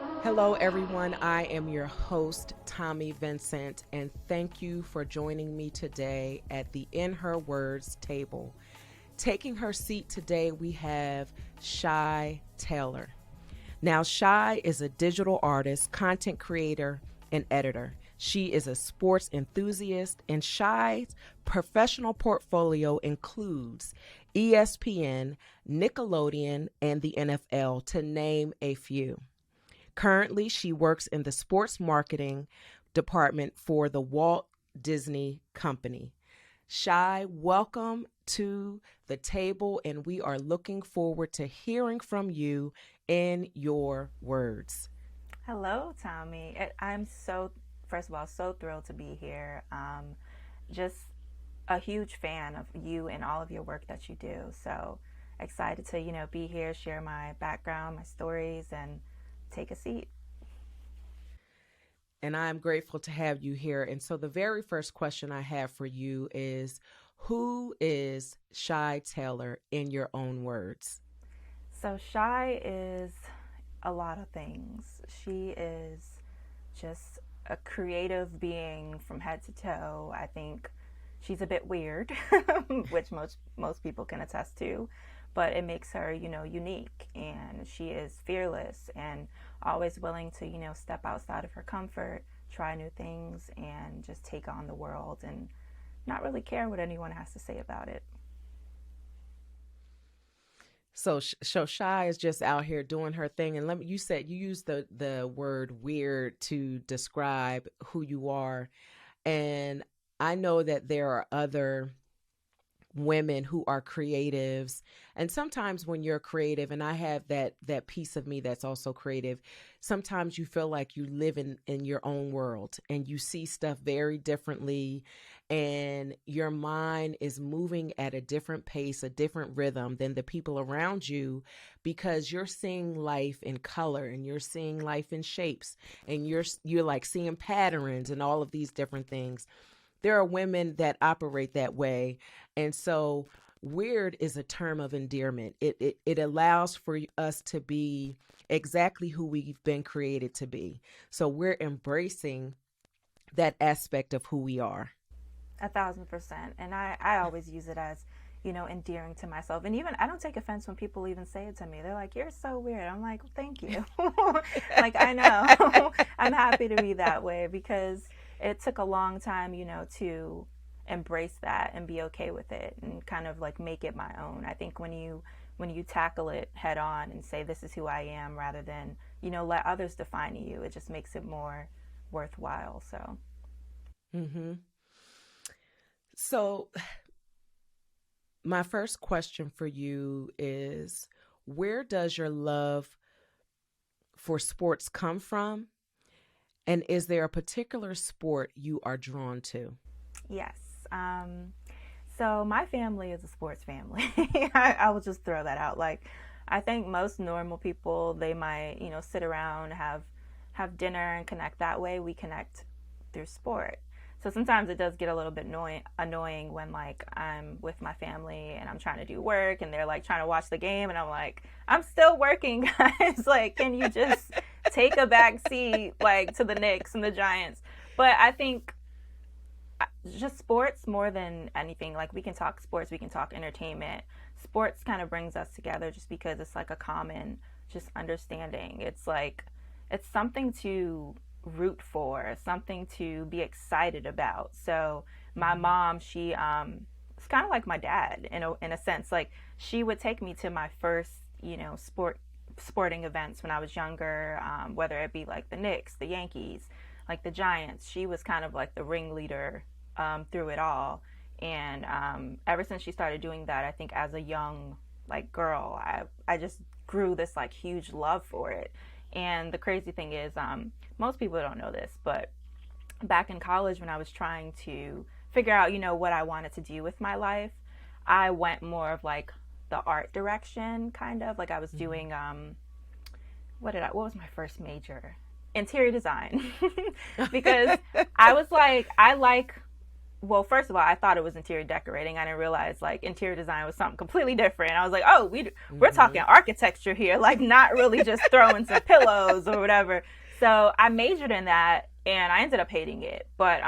Hello, everyone. I am your host, Tommi Vincent, and thank you for joining me today at the In Her Words table. Taking her seat today, we have Shy Taylor. Now, Shy is a digital artist, content creator, and editor. She is a sports enthusiast, and Shy's professional portfolio includes ESPN, Nickelodeon, and the NFL, to name a few. Currently, she works in the sports marketing department for the Walt Disney Company. Shy, welcome to the table, and we are looking forward to hearing from you in your words. Hello, Tommy. I'm first of all, so thrilled to be here. Just a huge fan of you and all of your work that you do. So excited to, be here, share my background, my stories, and take a seat. And I'm grateful to have you here. And so, the very first question I have for you is, who is Shy Taylor in your own words? So Shy is a lot of things. She is just a creative being from head to toe. I think she's a bit weird, which most people can attest to, but it makes her, unique, and she is fearless and always willing to, step outside of her comfort, try new things, and just take on the world and not really care what anyone has to say about it. So Shy is just out here doing her thing. And you said you used the word weird to describe who you are. And I know that there are other women who are creatives, and sometimes when you're creative, and I have that piece of me that's also creative, sometimes you feel like you live in your own world and you see stuff very differently, and your mind is moving at a different pace, a different rhythm than the people around you, because you're seeing life in color, and you're seeing life in shapes, and you're like seeing patterns and all of these different things. There are women that operate that way. And so weird is a term of endearment. It allows for us to be exactly who we've been created to be. So we're embracing that aspect of who we are. 1,000%. And I always use it as, endearing to myself. And even I don't take offense when people even say it to me. They're like, "You're so weird." I'm like, well, "Thank you." Like, I know. I'm happy to be that way because it took a long time, to embrace that and be okay with it and kind of like make it my own. I think when you tackle it head on and say this is who I am rather than, let others define you, it just makes it more worthwhile. So hmm So my first question for you is, where does your love for sports come from? And is there a particular sport you are drawn to? yes. So my family is a sports family. I will just throw that out. Like, I think most normal people, they might, sit around, have dinner and connect that way. We connect through sport. So sometimes it does get a little bit annoying when like I'm with my family and I'm trying to do work and they're like trying to watch the game and I'm like, I'm still working, guys. Like, can you just take a back seat like to the Knicks and the Giants? But I think just sports more than anything. Like, we can talk sports, we can talk entertainment. Sports kind of brings us together just because it's like a common just understanding. It's like it's something to root for, something to be excited about. So my Mm-hmm. mom, she it's kind of like my dad in a sense. Like, she would take me to my first, sporting events when I was younger, whether it be like the Knicks, the Yankees, like the Giants. She was kind of like the ringleader through it all. And ever since she started doing that, I think as a young like girl, I just grew this like huge love for it. And the crazy thing is, most people don't know this, but back in college when I was trying to figure out, what I wanted to do with my life, I went more of like the art direction, kind of like I was Mm-hmm. doing what was my first major? Interior design. Because I was like, I like well, first of all, I thought it was interior decorating. I didn't realize like interior design was something completely different. I was like, oh, we're talking Mm-hmm. architecture here, like not really just throwing some pillows or whatever. So I majored in that, and I ended up hating it. But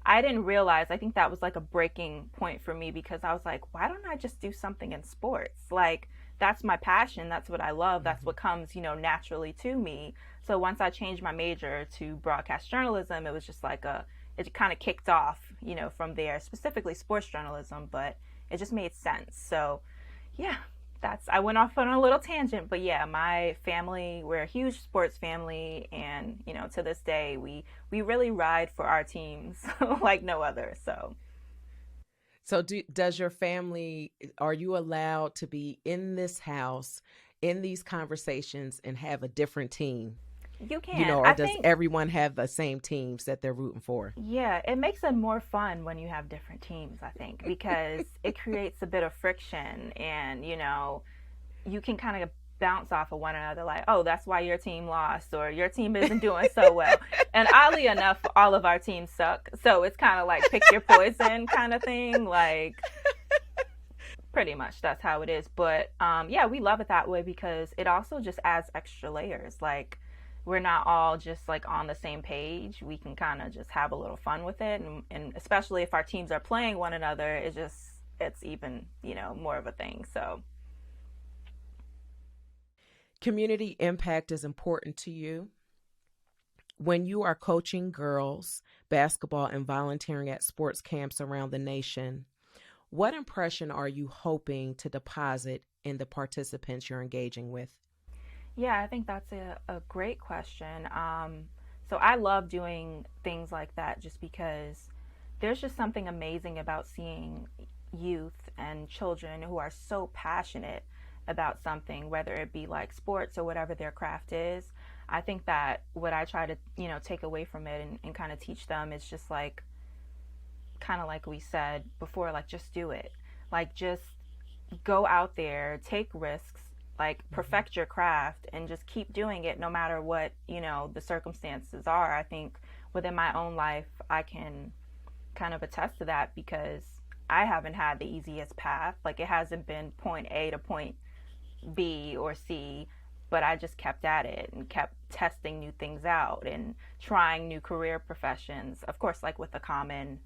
I didn't realize. I think that was like a breaking point for me because I was like, why don't I just do something in sports? Like that's my passion. That's what I love. That's Mm-hmm. what comes, naturally to me. So once I changed my major to broadcast journalism, it was just like it kind of kicked off, from there, specifically sports journalism, but it just made sense. So, yeah, I went off on a little tangent, but yeah, my family, we're a huge sports family, and, to this day, we really ride for our teams like no other. So, So does your family, are you allowed to be in this house, in these conversations, and have a different team? you can. Or I does think, everyone have the same teams that they're rooting for? yeah, it makes it more fun when you have different teams, I think, because it creates a bit of friction and, you can kind of bounce off of one another like, oh, that's why your team lost or your team isn't doing so well. And oddly enough, all of our teams suck. So it's kind of like pick your poison kind of thing. Like pretty much that's how it is. But yeah, we love it that way because it also just adds extra layers. Like we're not all just like on the same page. We can kind of just have a little fun with it. And especially if our teams are playing one another, it's even, more of a thing. So Community impact is important to you. When you are coaching girls basketball and volunteering at sports camps around the nation, what impression are you hoping to deposit in the participants you're engaging with? yeah, I think that's a great question. So I love doing things like that just because there's just something amazing about seeing youth and children who are so passionate about something, whether it be like sports or whatever their craft is. I think that what I try to, take away from it and kind of teach them is just like, kind of like we said before, like just do it. Like just go out there, take risks, like Mm-hmm. perfect your craft and just keep doing it no matter what, the circumstances are. I think within my own life, I can kind of attest to that because I haven't had the easiest path. Like it hasn't been point A to point B or C, but I just kept at it and kept testing new things out and trying new career professions. Of course, like with a common,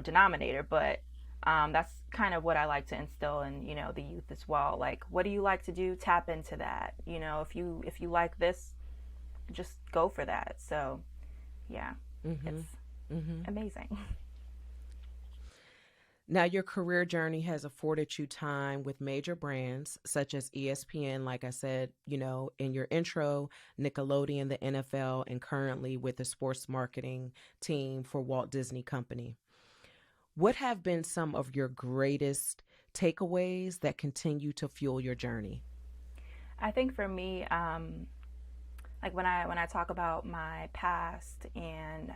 denominator, but that's kind of what I like to instill in, the youth as well. Like, what do you like to do? Tap into that. If you like this, just go for that. So, yeah, Mm-hmm. it's Mm-hmm. amazing. Now, your career journey has afforded you time with major brands such as ESPN, like I said, in your intro, Nickelodeon, the NFL, and currently with the sports marketing team for Walt Disney Company. What have been some of your greatest takeaways that continue to fuel your journey? I think for me, like when I talk about my past and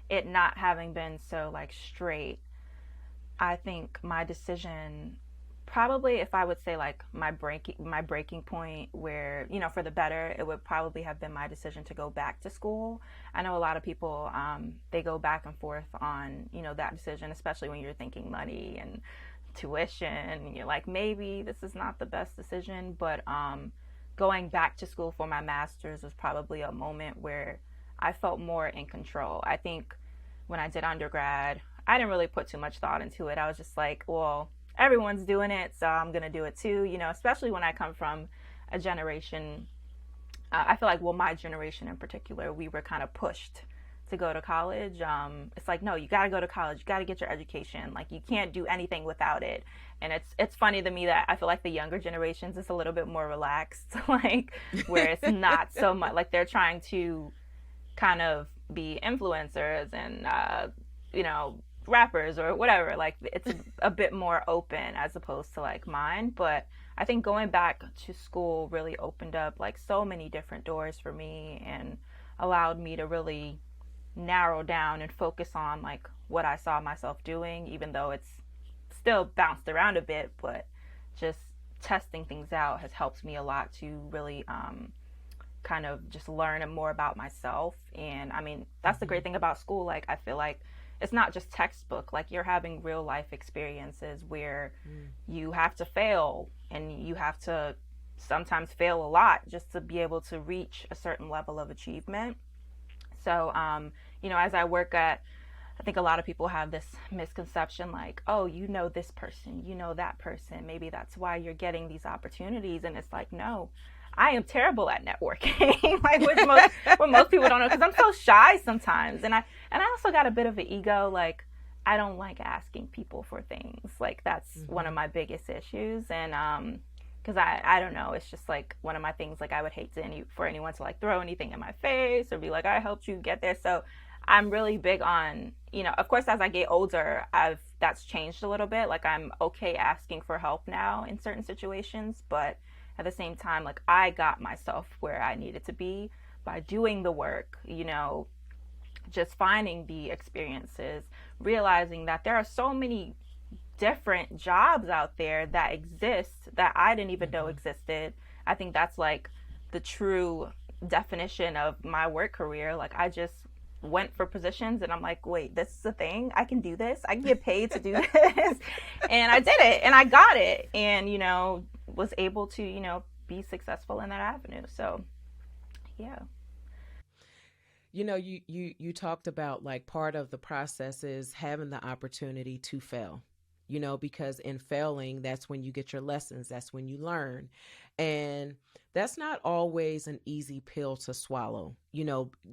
it not having been so like straight, I think my decision probably if I would say like my breaking point where for the better it would probably have been my decision to go back to school. I know a lot of people they go back and forth on that decision, especially when you're thinking money and tuition and you're like maybe this is not the best decision, but going back to school for my master's was probably a moment where I felt more in control. I think when I did undergrad, I didn't really put too much thought into it. I was just like, well, everyone's doing it, so I'm going to do it too, especially when I come from a generation. I feel like, well, my generation in particular, we were kind of pushed to go to college. It's like, no, you got to go to college. You got to get your education. Like, you can't do anything without it. And it's funny to me that I feel like the younger generations is a little bit more relaxed, like where it's not so much like they're trying to kind of be influencers and you know rappers or whatever. Like it's a bit more open as opposed to like mine. But I think going back to school really opened up like so many different doors for me and allowed me to really narrow down and focus on like what I saw myself doing, even though it's still bounced around a bit. But just testing things out has helped me a lot to really kind of just learn more about myself. And I mean, that's the Mm-hmm. great thing about school. Like, I feel like it's not just textbook. Like you're having real life experiences where Mm. you have to fail, and you have to sometimes fail a lot just to be able to reach a certain level of achievement. So, as I work at, I think a lot of people have this misconception like, oh, you know this person, you know that person. Maybe that's why you're getting these opportunities. And it's like, no, I am terrible at networking, like what most people don't know, because I'm so shy sometimes. And I also got a bit of an ego. Like, I don't like asking people for things. Like, that's one of Mm-hmm. my biggest issues. And because I don't know, it's just like one of my things. Like, I would hate for anyone to like throw anything in my face or be like, I helped you get there. So I'm really big on, of course, as I get older, that's changed a little bit. Like, I'm okay asking for help now in certain situations, but at the same time, like, I got myself where I needed to be by doing the work, just finding the experiences, realizing that there are so many different jobs out there that exist that I didn't even know Mm-hmm. existed. I think that's like the true definition of my work career. Like, I just went for positions and I'm like, wait, this is a thing. I can do this. I can get paid to do this. And I did it and I got it, and, was able to, be successful in that avenue. So, yeah. You talked about like part of the process is having the opportunity to fail. Because in failing, that's when you get your lessons, that's when you learn. And that's not always an easy pill to swallow.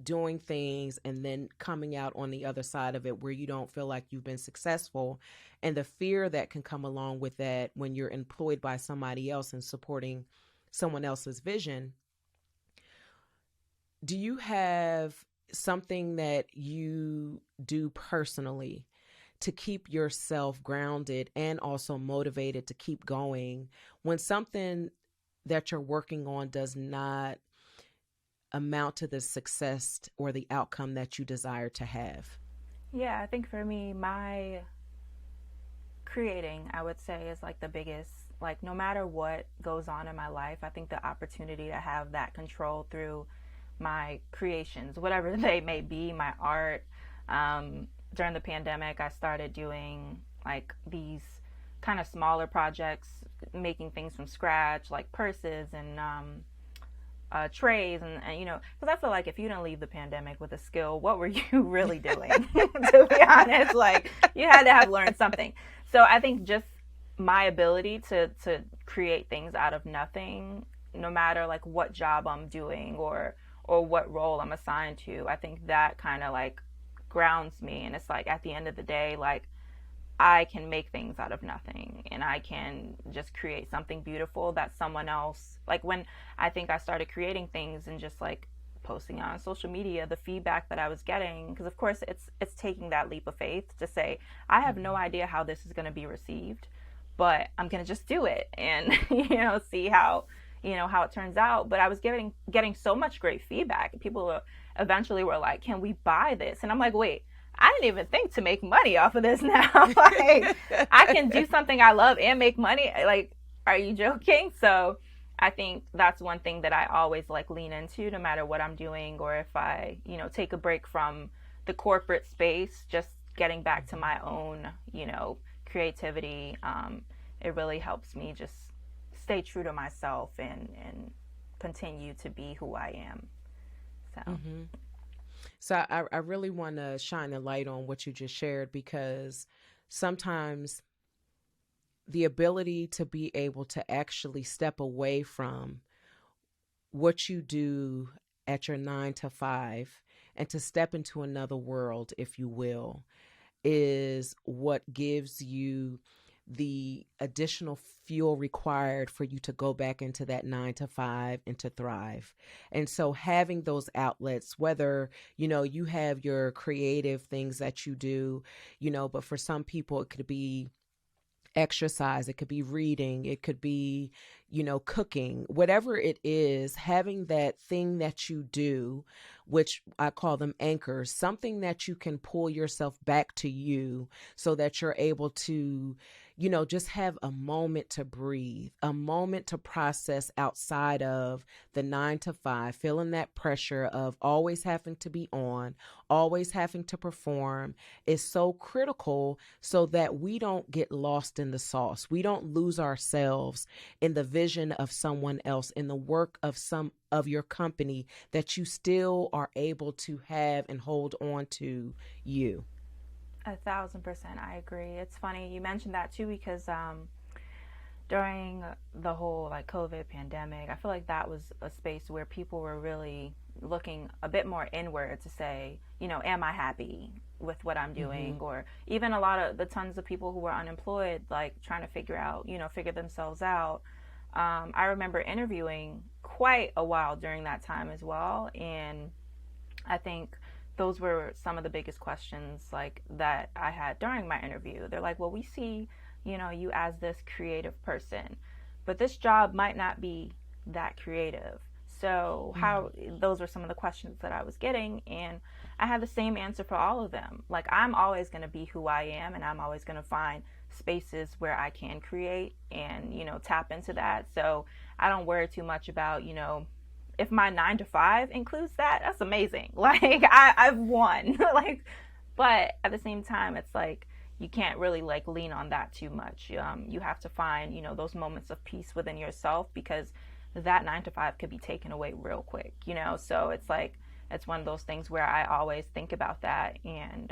Doing things and then coming out on the other side of it where you don't feel like you've been successful, and the fear that can come along with that when you're employed by somebody else and supporting someone else's vision. Do you have something that you do personally to keep yourself grounded and also motivated to keep going when something that you're working on does not amount to the success or the outcome that you desire to have? Yeah, I think for me, my creating, I would say, is like the biggest. Like, no matter what goes on in my life, I think the opportunity to have that control through my creations, whatever they may be, my art. During the pandemic, I started doing like these kind of smaller projects, making things from scratch, like purses and trays, and because I feel like if you didn't leave the pandemic with a skill, what were you really doing? To be honest, like, you had to have learned something. So I think just my ability to create things out of nothing, no matter like what job I'm doing or what role I'm assigned to, I think that kind of like grounds me. And it's like, at the end of the day, like, I can make things out of nothing, and I can just create something beautiful that someone else, like, when I think I started creating things and just like posting on social media, the feedback that I was getting, because of course it's taking that leap of faith to say, I have no Mm-hmm. idea how this is going to be received, but I'm going to just do it and see how it turns out. But I was getting so much great feedback. People eventually were like, can we buy this? And I'm like, wait, I didn't even think to make money off of this now. Like, I can do something I love and make money. Like, are you joking? So I think that's one thing that I always like lean into, no matter what I'm doing, or if I, take a break from the corporate space, just getting back to Mm-hmm. my own, creativity. It really helps me just stay true to myself and continue to be who I am. So, Mm-hmm. So I really want to shine a light on what you just shared, because sometimes the ability to be able to actually step away from what you do at your 9 to 5 and to step into another world, if you will, is what gives you the additional fuel required for you to go back into that 9 to 5 and to thrive. And so having those outlets, whether, you have your creative things that you do, but for some people it could be exercise, it could be reading, it could be, cooking, whatever it is, having that thing that you do, which I call them anchors, something that you can pull yourself back to you so that you're able to just have a moment to breathe, a moment to process outside of the 9 to 5, feeling that pressure of always having to be on, always having to perform is so critical so that we don't get lost in the sauce. We don't lose ourselves in the vision of someone else, in the work of some of your company, that you still are able to have and hold on to you. 1,000%, I agree. It's funny you mentioned that too because during the whole like COVID pandemic, I feel like that was a space where people were really looking a bit more inward to say, am I happy with what I'm doing? Mm-hmm. Or even a lot of the tons of people who were unemployed, like trying to figure themselves out. I remember interviewing quite a while during that time as well, and I think those were some of the biggest questions like that I had during my interview. They're like, "Well, we see, you as this creative person, but this job might not be that creative." So, how those were some of the questions that I was getting, and I had the same answer for all of them. Like, I'm always going to be who I am, and I'm always going to find spaces where I can create and, tap into that. So, I don't worry too much about, if my 9 to 5 includes that, that's amazing. Like I've won. Like, but at the same time, it's like you can't really like lean on that too much. You have to find those moments of peace within yourself because that 9 to 5 could be taken away real quick. So it's like it's one of those things where I always think about that, and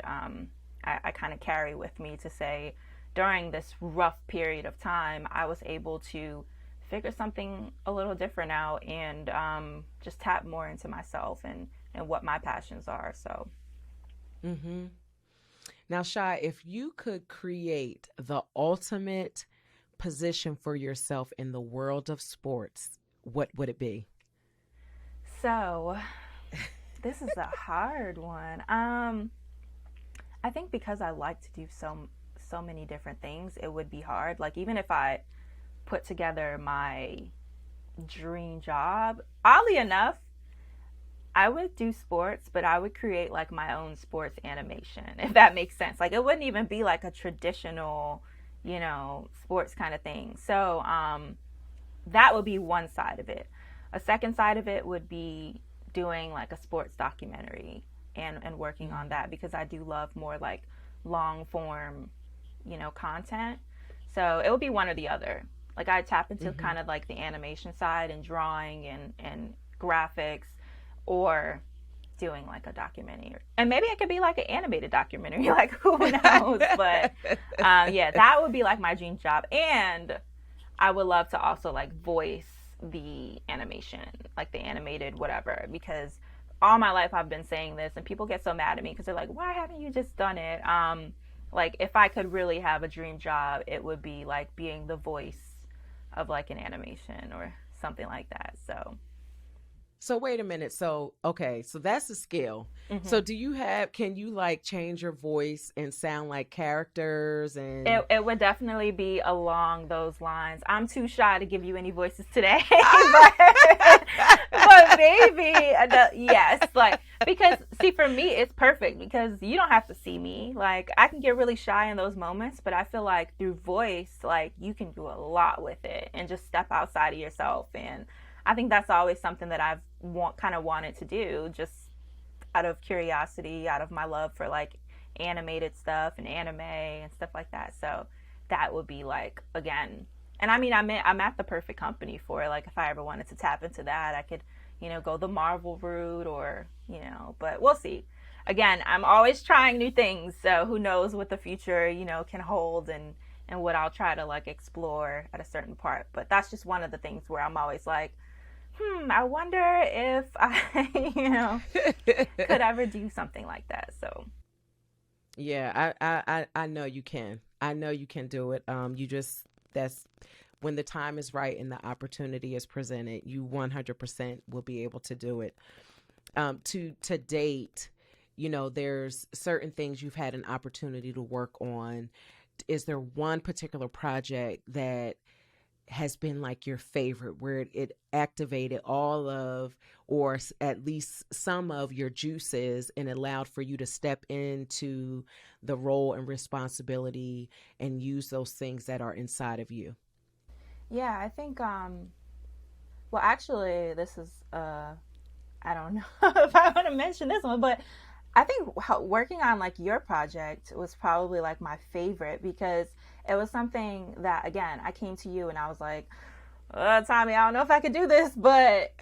I kind of carry with me to say during this rough period of time, I was able to figure something a little different out and just tap more into myself and what my passions are. So, Mm-hmm. Now, Shy, if you could create the ultimate position for yourself in the world of sports, what would it be? so this is a hard one. I think because I like to do so many different things, it would be hard. Like even if I put together my dream job, oddly enough, I would do sports, but I would create like my own sports animation, if that makes sense. Like it wouldn't even be like a traditional, sports kind of thing. So that would be one side of it. A second side of it would be doing like a sports documentary and working on that because I do love more like long form, content. So it would be one or the other. Like I tap into Mm-hmm. kind of like the animation side and drawing and graphics, or doing like a documentary, and maybe it could be like an animated documentary. Like who knows? But yeah, that would be like my dream job, and I would love to also like voice the animation, like the animated whatever, because all my life I've been saying this, and people get so mad at me because they're like, "Why haven't you just done it?" Like if I could really have a dream job, it would be like being the voice of like an animation or something like that. So, So wait a minute. So okay, so that's a skill. mm-hmm. So can you like change your voice and sound like characters and It would definitely be along those lines. I'm too shy to give you any voices today, but maybe yes, like because see for me it's perfect because you don't have to see me. Like I can get really shy in those moments, but I feel like through voice, like you can do a lot with it and just step outside of yourself. And I think that's always something that I've kind of wanted to do, just out of curiosity, out of my love for like animated stuff and anime and stuff like that. So that would be like again, and I mean I'm at the perfect company for it. Like if I ever wanted to tap into that, I could go the Marvel route or but we'll see. Again, I'm always trying new things, so who knows what the future can hold and what I'll try to like explore at a certain part. But that's just one of the things where I'm always like, I wonder if I, could ever do something like that. So, yeah, I know you can. I know you can do it. You just that's when the time is right and the opportunity is presented, you 100% will be able to do it. To date, there's certain things you've had an opportunity to work on. Is there one particular project that has been like your favorite, where it activated all of, or at least some of your juices and allowed for you to step into the role and responsibility and use those things that are inside of you? Yeah, I think well actually this is I don't know if I want to mention this one, but I think working on like your project was probably like my favorite because it was something that again I came to you and I was like, Tommy, I don't know if I could do this, but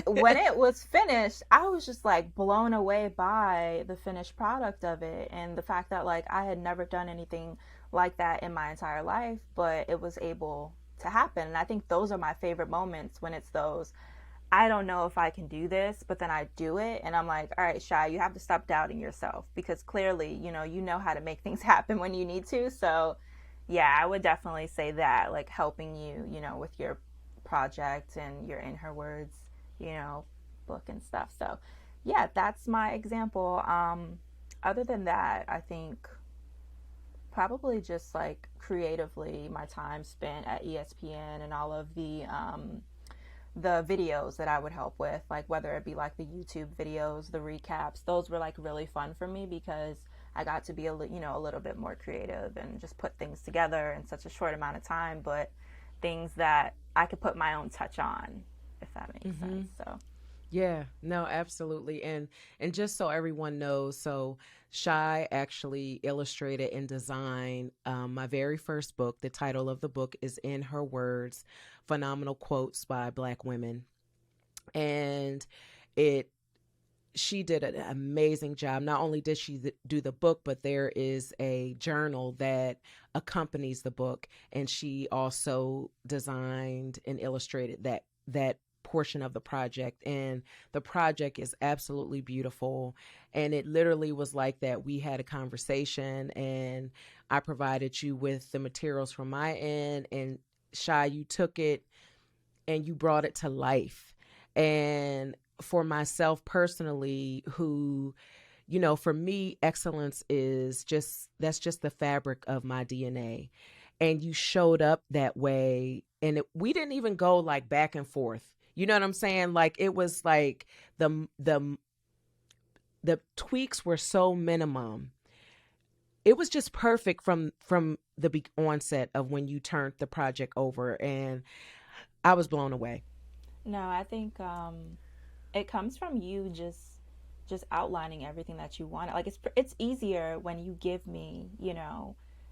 when it was finished, I was just like blown away by the finished product of it and the fact that like I had never done anything like that in my entire life, but it was able to happen. And I think those are my favorite moments when it's those I don't know if I can do this, but then I do it and I'm like, all right, Shy, you have to stop doubting yourself because clearly, you know how to make things happen when you need to. So, yeah, I would definitely say that, like helping you, with your project and your In Her Words, you know, book and stuff. So, yeah, that's my example. Other than that, I think probably just like creatively my time spent at ESPN and all of the videos that I would help with, like whether it be like the YouTube videos, the recaps, those were like really fun for me because I got to be a little bit more creative and just put things together in such a short amount of time, but things that I could put my own touch on, if that makes Mm-hmm. sense. So, Yeah, no, absolutely. And just so everyone knows, so Shy actually illustrated and designed my very first book. The title of the book is In Her Words, Phenomenal Quotes by Black Women. And it she did an amazing job. Not only did she do the book, but there is a journal that accompanies the book, and she also designed and illustrated that portion of the project. And the project is absolutely beautiful. And it literally was like that. We had a conversation, and I provided you with the materials from my end, and Shy, you took it and you brought it to life. And for myself personally, who, for me, excellence is just, that's just the fabric of my DNA. And you showed up that way. And we didn't even go like back and forth. You know what I'm saying? Like it was like the tweaks were so minimum. It was just perfect from the onset of when you turned the project over, and I was blown away. no, I think it comes from you just outlining everything that you want. Like it's easier when you give me,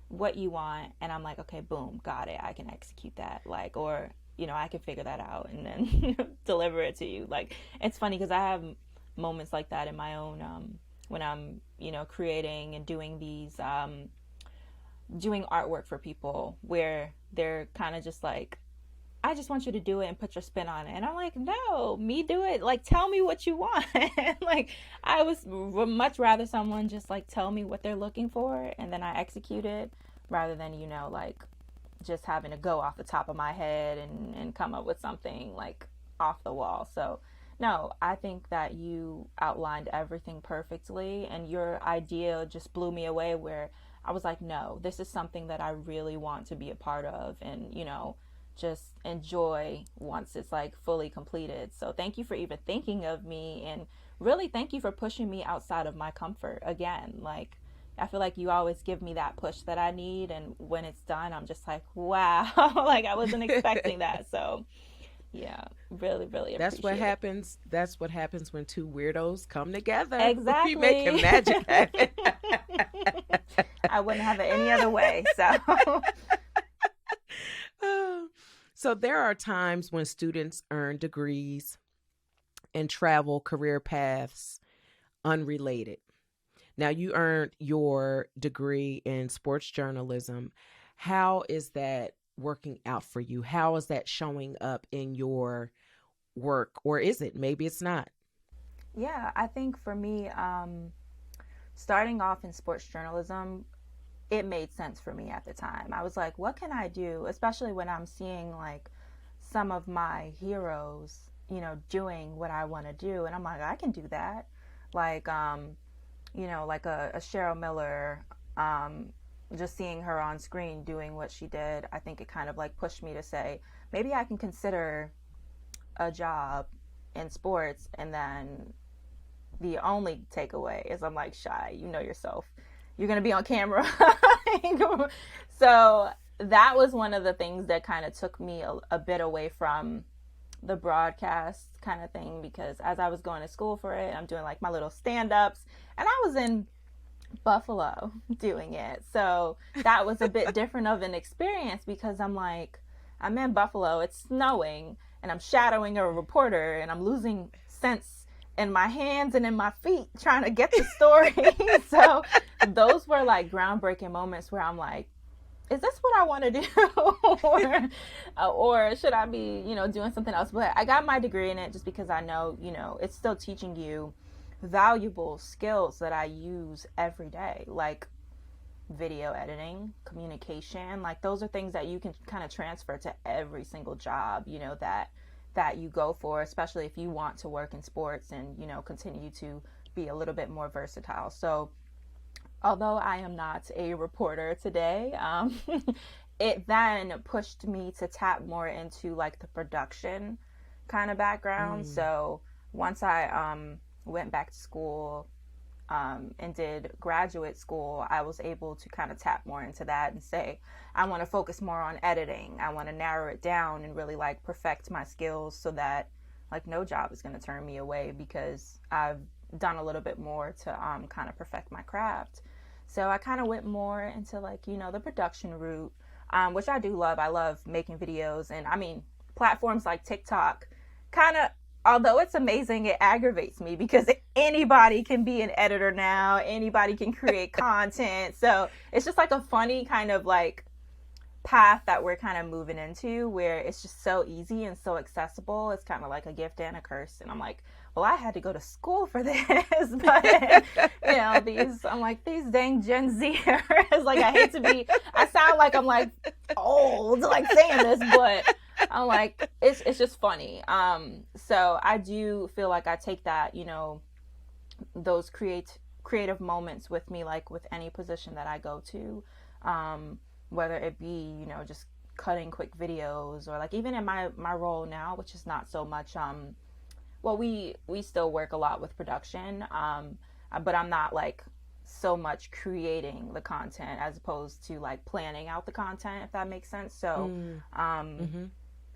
what you want and I'm like, okay, boom, got it. I can execute that. Like or, I can figure that out and then deliver it to you. Like it's funny cuz I have moments like that in my own when I'm, creating and doing these doing artwork for people where they're kind of just like I just want you to do it and put your spin on it. And I'm like, no, me do it. Like, tell me what you want. Like, I would much rather someone just like tell me what they're looking for and then I execute it rather than, like just having to go off the top of my head and come up with something like off the wall. So, no, I think that you outlined everything perfectly and your idea just blew me away where I was like, no, this is something that I really want to be a part of and, just enjoy once it's like fully completed. So thank you for even thinking of me and really thank you for pushing me outside of my comfort again. Like I feel like you always give me that push that I need and when it's done I'm just like, wow, like I wasn't expecting that. So, yeah, really really That's what appreciate it. happens. That's what happens when two weirdos come together. We making Exactly. magic happen. I wouldn't have it any other way. So, So there are times when students earn degrees and travel career paths unrelated. Now you earned your degree in sports journalism. How is that working out for you? How is that showing up in your work? Or is it? Maybe it's not. yeah, I think for me, starting off in sports journalism, it made sense for me at the time. I was like, what can I do? Especially when I'm seeing like some of my heroes, doing what I want to do. And I'm like, I can do that. Like, like a Cheryl Miller, just seeing her on screen doing what she did, I think it kind of like pushed me to say, maybe I can consider a job in sports. And then the only takeaway is I'm like, shy, you know yourself. You're going to be on camera. So that was one of the things that kind of took me a bit away from the broadcast kind of thing, because as I was going to school for it, I'm doing like my little stand-ups, and I was in Buffalo doing it. So that was a bit different of an experience, because I'm like, I'm in Buffalo, it's snowing, and I'm shadowing a reporter, and I'm losing sense in my hands and in my feet trying to get the story. So those were like groundbreaking moments where I'm like, is this what I want to do? Or should I be, doing something else? But I got my degree in it just because I know, it's still teaching you valuable skills that I use every day, like video editing, communication. Like those are things that you can kind of transfer to every single job, that you go for, especially if you want to work in sports and, continue to be a little bit more versatile. So although I am not a reporter today, it then pushed me to tap more into like the production kind of background. So once I went back to school and did graduate school, I was able to kind of tap more into that and say, I want to focus more on editing. I want to narrow it down and really like perfect my skills so that like no job is going to turn me away, because I've done a little bit more to kind of perfect my craft. So I kind of went more into like, the production route, which I do love. I love making videos. And I mean, platforms like TikTok kind of, although it's amazing, it aggravates me because anybody can be an editor now. Anybody can create content. So it's just like a funny kind of like path that we're kind of moving into, where it's just so easy and so accessible. It's kind of like a gift and a curse. And I'm like, well, I had to go to school for this, but these dang Gen Zers, like I sound like I'm like old, like saying this, but I'm like, it's just funny. So I do feel like I take that, those creative moments with me, like with any position that I go to, whether it be, just cutting quick videos, or like even in my role now, which is not so much, well, we still work a lot with production, but I'm not like so much creating the content as opposed to like planning out the content, if that makes sense. So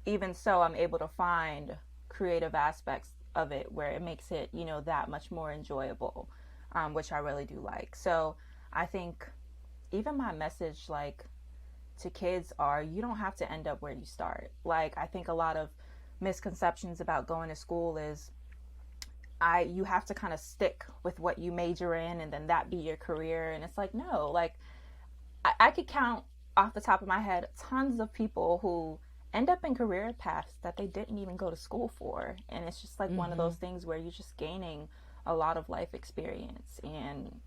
even so, I'm able to find creative aspects of it where it makes it, that much more enjoyable, which I really do like. So I think even my message, like to kids, are you don't have to end up where you start. Like I think a lot of misconceptions about going to school is you have to kind of stick with what you major in and then that be your career. And it's like, no, like I could count off the top of my head tons of people who end up in career paths that they didn't even go to school for. And it's just like one of those things where you're just gaining a lot of life experience, and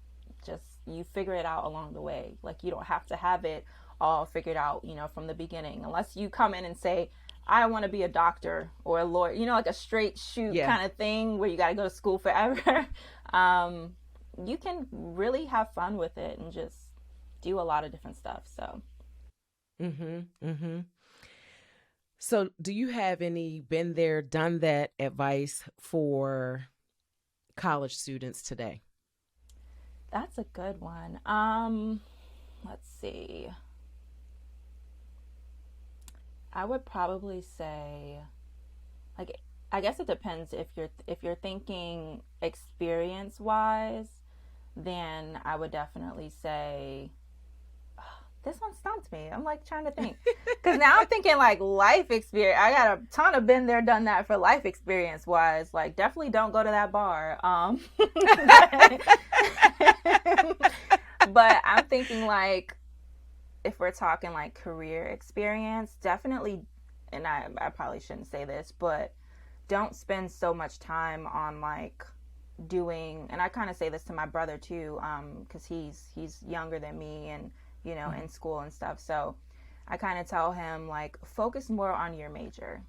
just you figure it out along the way. Like you don't have to have it all figured out, from the beginning, unless you come in and say, I want to be a doctor or a lawyer, like a straight shoot kind of thing where you got to go to school forever. You can really have fun with it and just do a lot of different stuff. So. So do you have any been there, done that advice for college students today? That's a good one. Let's see. I would probably say, like, I guess it depends. If you're thinking experience wise, then I would definitely say, this one stumped me. I'm like trying to think, because now I'm thinking like life experience. I got a ton of been there, done that for life experience wise. Like definitely don't go to that bar. But I'm thinking like, if we're talking like career experience, definitely, and I probably shouldn't say this, but don't spend so much time on like doing, and I kind of say this to my brother too, because he's younger than me and, in school and stuff. So I kind of tell him like, focus more on your major,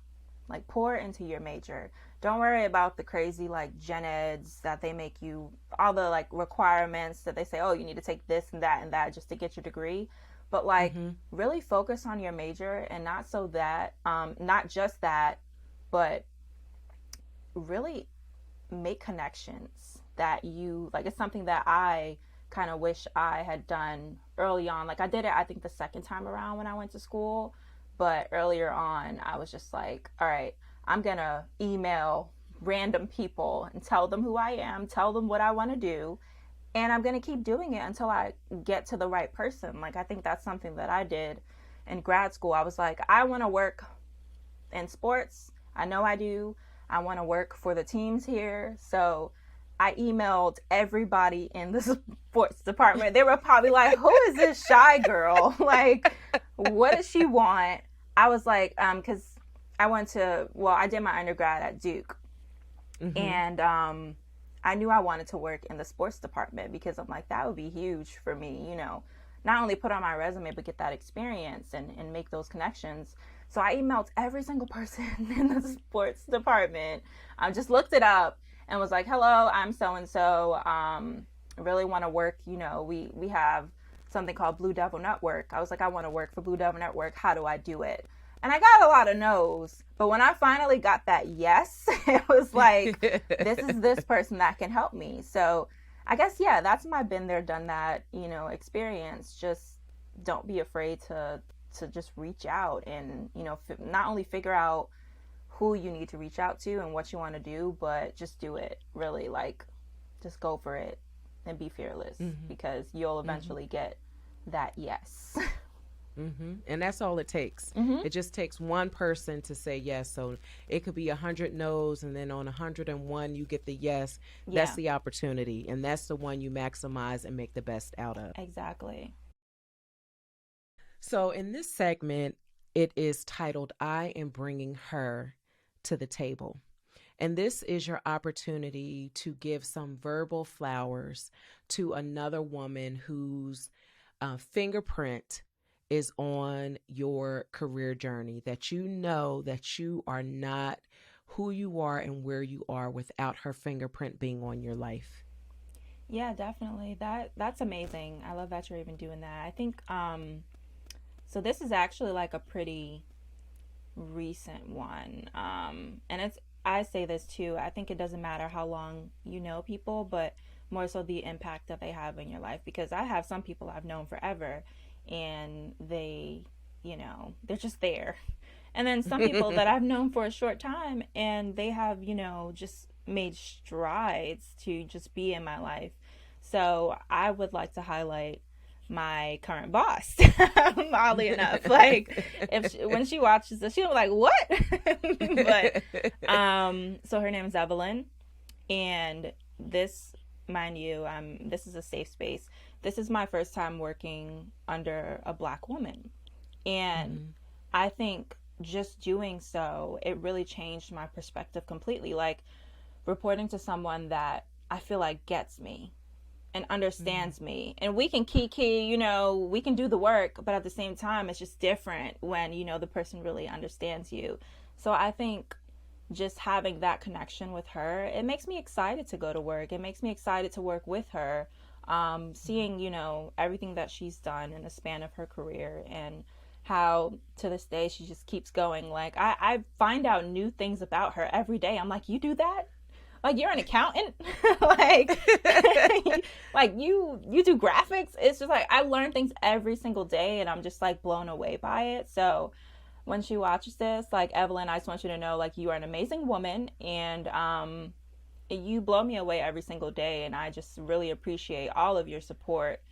like pour into your major. Don't worry about the crazy like gen eds that they make you, all the like requirements that they say, oh, you need to take this and that just to get your degree. but like Mm-hmm. really focus on your major, and not just that, but really make connections that you like. It's something that I kind of wish I had done early on. Like I did it, I think, the second time around when I went to school, but earlier on I was just like, all right, I'm gonna email random people and tell them who I am, tell them what I want to do, and I'm gonna keep doing it until I get to the right person. Like I think that's something that I did in grad school. I was like, I want to work in sports. I know I do. I want to work for the teams here. So I emailed everybody in the sports department. They were probably like, who is this shy girl? Like, what does she want? I was like, because I did my undergrad at Duke. Mm-hmm. And I knew I wanted to work in the sports department because I'm like, that would be huge for me, not only put on my resume, but get that experience and make those connections. So I emailed every single person in the sports department. I just looked it up and was like, hello, I'm so and so. Really want to work. We have something called Blue Devil Network. I was like, I want to work for Blue Devil Network. How do I do it? And I got a lot of no's. But when I finally got that yes, it was like, this is this person that can help me. So I guess, yeah, that's my been there, done that, experience. Just don't be afraid to just reach out and, not only figure out who you need to reach out to and what you want to do, but just do it. Really, like, just go for it and be fearless, Mm-hmm. because you'll Mm-hmm. eventually get that yes. Mm-hmm. And that's all it takes. Mm-hmm. It just takes one person to say yes. So it could be 100 no's, and then on 101 you get the yes. That's Yeah, the opportunity, and that's the one you maximize and make the best out of. exactly. So in this segment, it is titled "I Am Bringing Her to the Table." And this is your opportunity to give some verbal flowers to another woman whose fingerprint is on your career journey, that you know that you are not who you are and where you are without her fingerprint being on your life. Yeah, definitely. That's amazing. I love that you're even doing that. I think so this is actually like a pretty recent one. And it's I say this too. I think it doesn't matter how long you know people, but more so the impact that they have in your life, because I have some people I've known forever and they're just there. And then some people that I've known for a short time and they have, just made strides to just be in my life. So I would like to highlight my current boss. Oddly enough, like when she watches this, she'll be like, "What?" But so her name is Evelyn, and this, mind you, this is a safe space. This is my first time working under a Black woman, and Mhm. I think just doing so, it really changed my perspective completely. Like reporting to someone that I feel like gets me and Mhm. understands me, and we can kiki, we can do the work, but at the same time it's just different when the person really understands you. So I think just having that connection with her, it makes me excited to go to work. It makes me excited to work with her, seeing everything that she's done in the span of her career, and how to this day she just keeps going. Like I find out new things about her every day. I'm like, you do that? Like you're an accountant? Like like you do graphics? It's just like I learn things every single day and I'm just like blown away by it. So when she watches this, like, Evelyn, I just want you to know, like, you are an amazing woman, and you blow me away every single day, and I just really appreciate all of your support,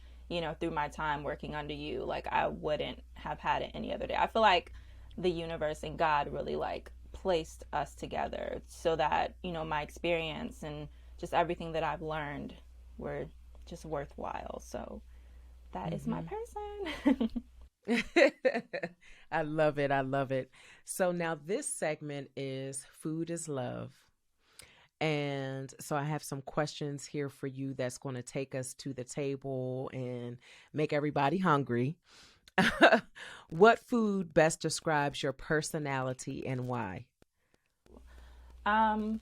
through my time working under you. Like I wouldn't have had it any other day. I feel like the universe and God really like placed us together so that, my experience and just everything that I've learned were just worthwhile. So that is my Mhm. person. I love it. I love it. So now this segment is Food is Love. And so I have some questions here for you that's going to take us to the table and make everybody hungry. What food best describes your personality and why? um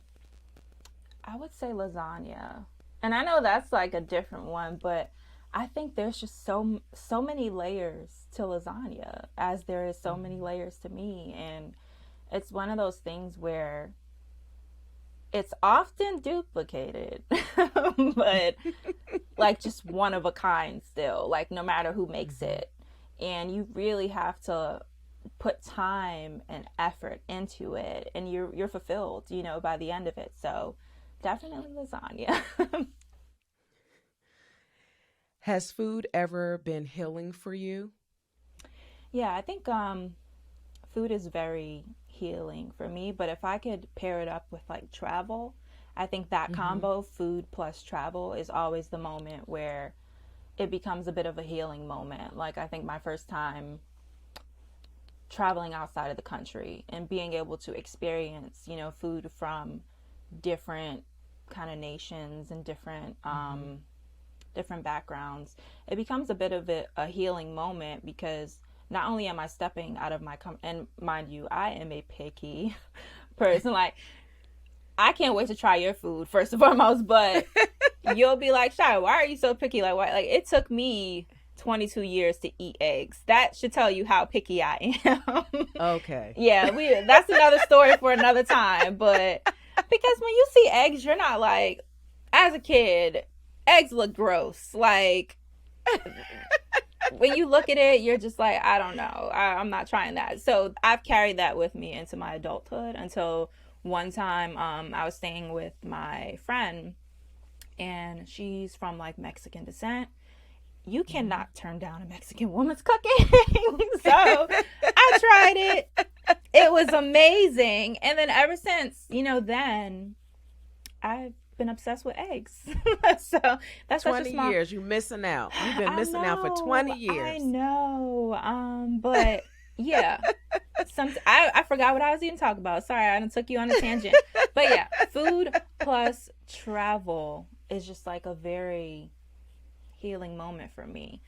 I would say lasagna. And I know that's like a different one, but I think there's just so many layers to lasagna, as there is so many Mhm. layers to me, and it's one of those things where it's often duplicated, but like just one of a kind still, like no matter who makes Mhm. it. And you really have to put time and effort into it, and you're fulfilled, by the end of it. So definitely lasagna. Has food ever been healing for you? Yeah, I think food is very healing for me, but if I could pair it up with like travel, I think that Mm-hmm. combo, food plus travel, is always the moment where it becomes a bit of a healing moment. Like I think my first time traveling outside of the country and being able to experience, food from different kind of nations and Mm-hmm. different backgrounds, it becomes a bit of a healing moment, because not only am I stepping out of and mind you, I am a picky person. Like, I can't wait to try your food first and foremost, but you'll be like, Shy, why are you so picky? Like, why? Like, it took me 22 years to eat eggs. That should tell you how picky I am. Okay. Yeah, that's another story for another time. But because when you see eggs, you're not like, as a kid, eggs look gross. Like, when you look at it, you're just like, I don't know. I'm not trying that. So I've carried that with me into my adulthood until one time I was staying with my friend, and she's from like Mexican descent. You Mm-hmm. cannot turn down a Mexican woman's cooking. So I tried it. It was amazing. And then ever since, then I've been obsessed with eggs. So that's such a 20 small. years. You missing out. You've been I missing out for 20 know, I years. know. But yeah, I forgot what I was even talking about. Sorry, I done took you on a tangent. But yeah, food plus travel is just like a very healing moment for me.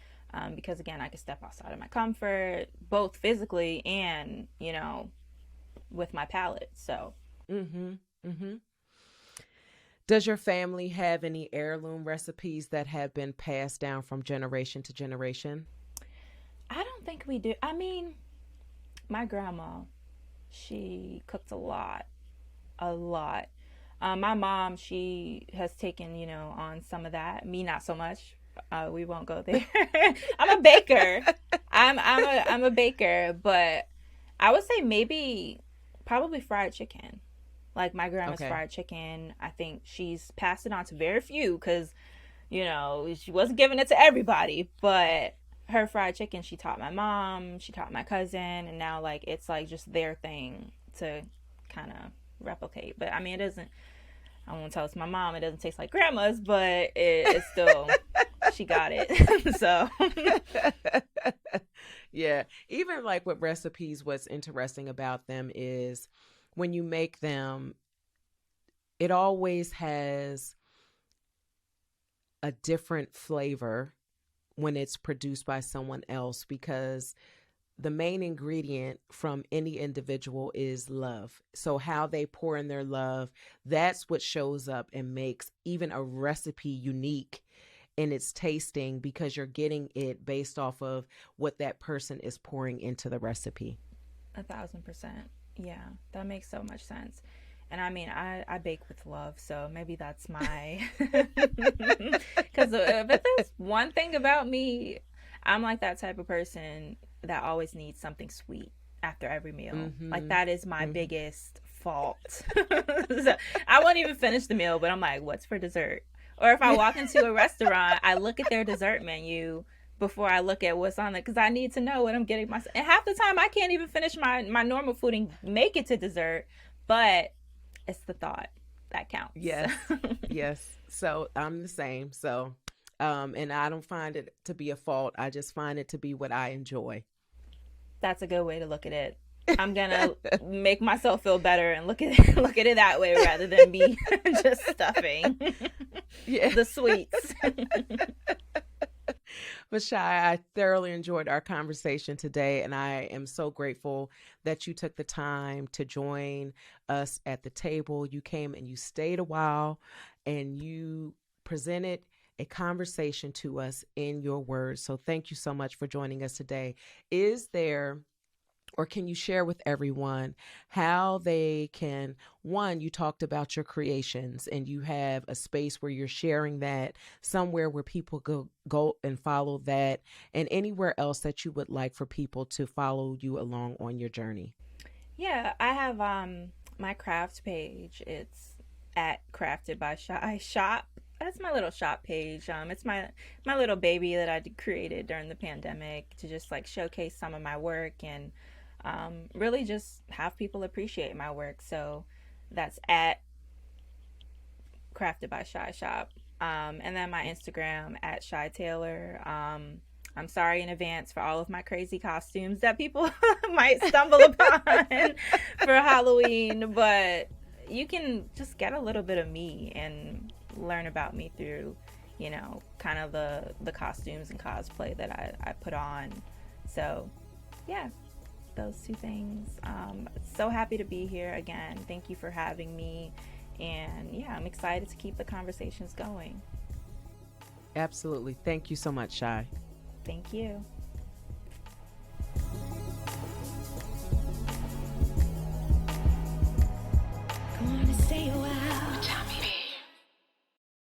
Because again, I can step outside of my comfort, both physically and, with my palate. So Mm-hmm. Mm-hmm. Does your family have any heirloom recipes that have been passed down from generation to generation? I don't think we do. I mean, my grandma, she cooked a lot, a lot. My mom, she has taken, on some of that. Me, not so much. We won't go there. I'm a baker. I'm a baker, but I would say maybe probably fried chicken. Like my grandma's Okay. fried chicken, I think she's passed it on to very few, because she wasn't giving it to everybody. But her fried chicken, she taught my mom, she taught my cousin, and now like it's like just their thing to kind of replicate. But I mean, it doesn't. I won't tell it's my mom. It doesn't taste like grandma's, but it's still, she got it. So Yeah. Even like with recipes, what's interesting about them is when you make them, it always has a different flavor when it's produced by someone else because the main ingredient from any individual is love. So, how they pour in their love, that's what shows up and makes even a recipe unique in its tasting because you're getting it based off of what that person is pouring into the recipe. 1,000%. Yeah, that makes so much sense. And I mean, I bake with love, so maybe that's my. Because if there's one thing about me, I'm like that type of person that always needs something sweet after every meal. Like, Mm-hmm. that is my Mm-hmm. biggest fault. So I won't even finish the meal, but I'm like, what's for dessert? Or if I walk into a restaurant, I look at their dessert menu before I look at what's on it, because I need to know what I'm getting myself. And half the time, I can't even finish my normal food and make it to dessert, but it's the thought that counts. Yes. Yes. So I'm the same. So, and I don't find it to be a fault. I just find it to be what I enjoy. That's a good way to look at it. I'm gonna make myself feel better and look at it, look at it that way, rather than be just stuffing Yeah. the sweets. But Shy, I thoroughly enjoyed our conversation today, and I am so grateful that you took the time to join us at the table. You came and you stayed a while, and you presented a conversation to us in your words. So thank you so much for joining us today. Is there, or can you share with everyone how they can, one, you talked about your creations and you have a space where you're sharing that, somewhere where people go and follow that, and anywhere else that you would like for people to follow you along on your journey? Yeah, I have my craft page. It's at Crafted by Shy Shop. That's my little shop page. It's my little baby that I created during the pandemic to just like showcase some of my work and really just have people appreciate my work. So that's at Crafted by Shy Shop. And then my Instagram at Shy Taylor. I'm sorry in advance for all of my crazy costumes that people might stumble upon for Halloween, but you can just get a little bit of me and learn about me through, kind of the costumes and cosplay that I put on. So, yeah, those two things. So happy to be here again. Thank you for having me. And yeah, I'm excited to keep the conversations going. Absolutely. Thank you so much, Shy. Thank you.